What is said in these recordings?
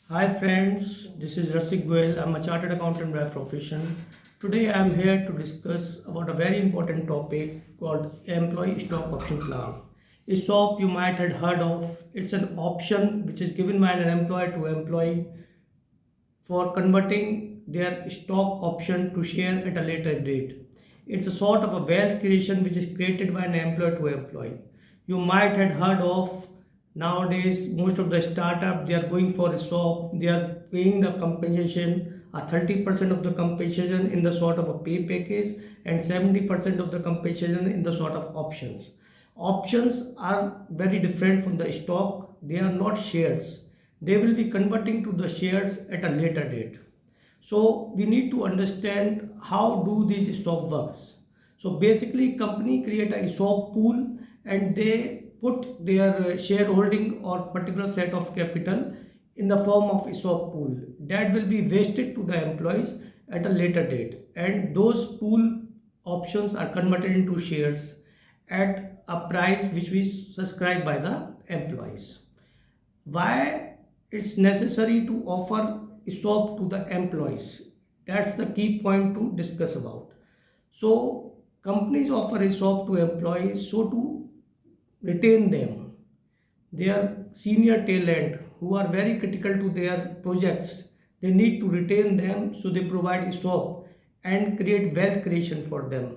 Hi friends, this is Rasik Goel. I'm a chartered accountant by profession. Today I'm here to discuss about a very important topic called employee stock option plan. ESOP you might have heard of. It's an option which is given by an employer to employee for converting their stock option to share at a later date. It's a sort of a wealth creation which is created by an employer to employee. You might have heard of nowadays most of the startup they are going for a swap. They are paying the compensation, a 30% of the compensation in the sort of a pay package and 70% of the compensation in the sort of options. Options are very different from the stock. They are not shares. They will be converting to the shares at a later date. So we need to understand how do these ESOP works. So basically company create a ESOP pool and they put their shareholding or particular set of capital in the form of ESOP pool that will be vested to the employees at a later date, and those pool options are converted into shares at a price which is subscribed by the employees. Why it's necessary to offer ESOP to the employees? That's the key point to discuss about. So companies offer ESOP to employees so to retain them, their senior talent who are very critical to their projects. They need to retain them, so they provide ESOP and create wealth creation for them.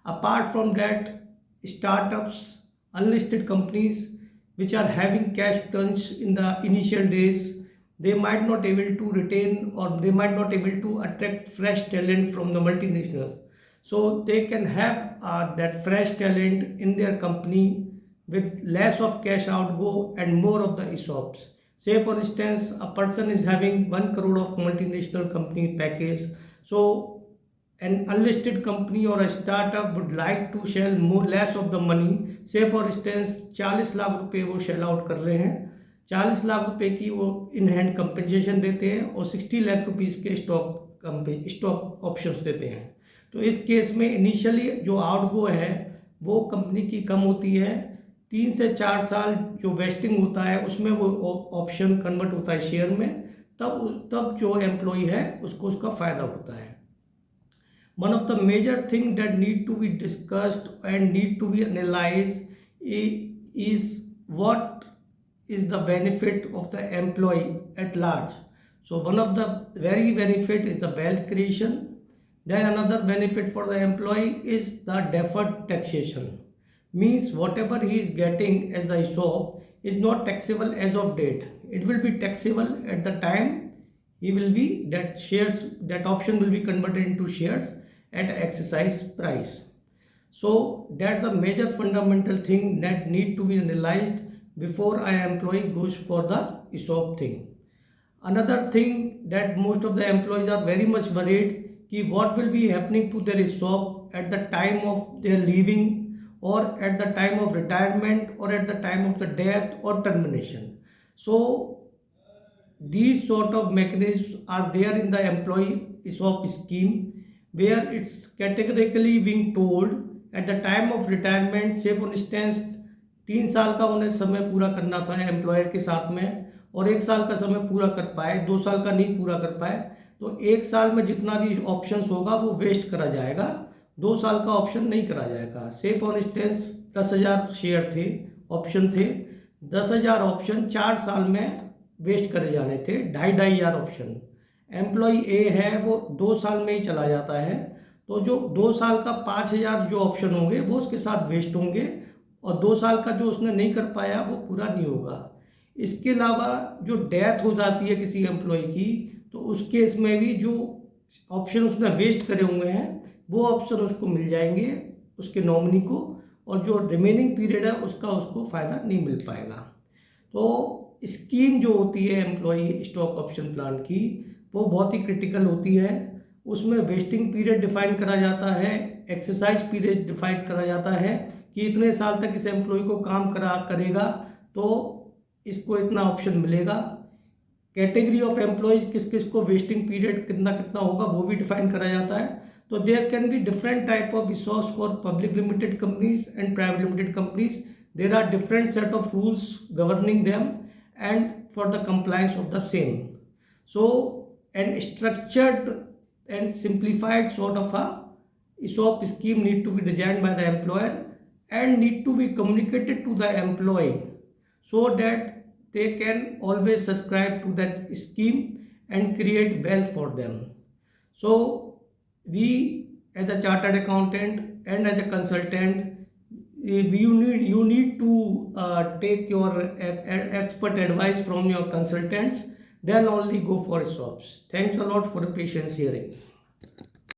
Apart from that, startups, unlisted companies which are having cash crunch in the initial days, they might not able to retain or they might not able to attract fresh talent from the multinationals. So they can have that fresh talent in their company with less of cash outgo and more of the ESOPs. Say for instance, a person is having 1 crore of multinational company package. So an unlisted company or a startup would like to shell more less of the money. Say for instance 40 lakh रुपए वो shell out कर रहे हैं, 40 लाख रुपए की वो in hand compensation देते हैं और 60 लाख रुपीस के स्टॉक ऑप्शंस देते हैं। तो इस केस में इनिशियली जो आउटगो है वो कंपनी की कम होती है। 3 से 4 साल जो वेस्टिंग होता है उसमें वो ऑप्शन कन्वर्ट होता है शेयर में, तब जो एम्प्लॉय है उसको उसका फ़ायदा होता है। One of the major thing that need to be discussed and need to be analyzed is what is the benefit of the employee at large. So one of the very benefit is the wealth creation. Then another benefit for the employee is the deferred taxation. Means whatever he is getting as the ESOP is not taxable as of date. It will be taxable at the time he will be that shares, that option will be converted into shares at exercise price. So that's a major fundamental thing that need to be analyzed before an employee goes for the ESOP thing. Another thing that most of the employees are very much worried कि what will be happening to their ESOP at the time of their leaving or at the time of retirement or at the time of the death or termination. So these sort of mechanisms are there in the employee ESOP scheme where it's categorically being told at the time of retirement, say for instance 3 साल का उन्हें समय पूरा करना था employer के साथ में और 1 साल का समय पूरा कर पाए, 2 साल का नहीं पूरा कर पाए, तो 1 साल में जितना भी ऑप्शंस होगा वो वेस्ट करा जाएगा, 2 साल का ऑप्शन नहीं करा जाएगा। से फॉर इंस्टेंस 10,000 शेयर थे, ऑप्शन थे, 10,000 ऑप्शन 4 साल में वेस्ट करे जाने थे, 2,500 ऑप्शन। एम्प्लॉय ए है वो 2 साल में ही चला जाता है, तो जो 2 साल का 5,000 जो ऑप्शन होंगे वो उसके साथ वेस्ट होंगे और 2 साल का जो उसने नहीं कर पाया वो पूरा नहीं होगा। इसके अलावा जो डेथ हो जाती है किसी एम्प्लॉय की, तो उस केस में भी जो ऑप्शन उसने वेस्ट करे हुए हैं वो ऑप्शन उसको मिल जाएंगे उसके नॉमिनी को, और जो रिमेनिंग पीरियड है उसका उसको फ़ायदा नहीं मिल पाएगा। तो स्कीम जो होती है एम्प्लॉई स्टॉक ऑप्शन प्लान की वो बहुत ही क्रिटिकल होती है। उसमें वेस्टिंग पीरियड डिफाइन करा जाता है, एक्सरसाइज पीरियड डिफाइन करा जाता है कि इतने साल तक इस एम्प्लॉय को काम करेगा तो इसको इतना ऑप्शन मिलेगा। कैटेगरी ऑफ एम्प्लॉयज़ किस किस को वेस्टिंग पीरियड कितना कितना होगा वो भी डिफाइन करा जाता है। तो there can be different type of resource for public limited companies and private limited companies. There are different set of rules governing them and for the compliance of the same. So an structured and simplified sort of a ESOP scheme need to be designed by the employer and need to be communicated to the employee so that they can always subscribe to that scheme and create wealth for them. So we as a chartered accountant and as a consultant, you need to take your expert advice from your consultants, then only go for swaps. Thanks a lot for the patience hearing.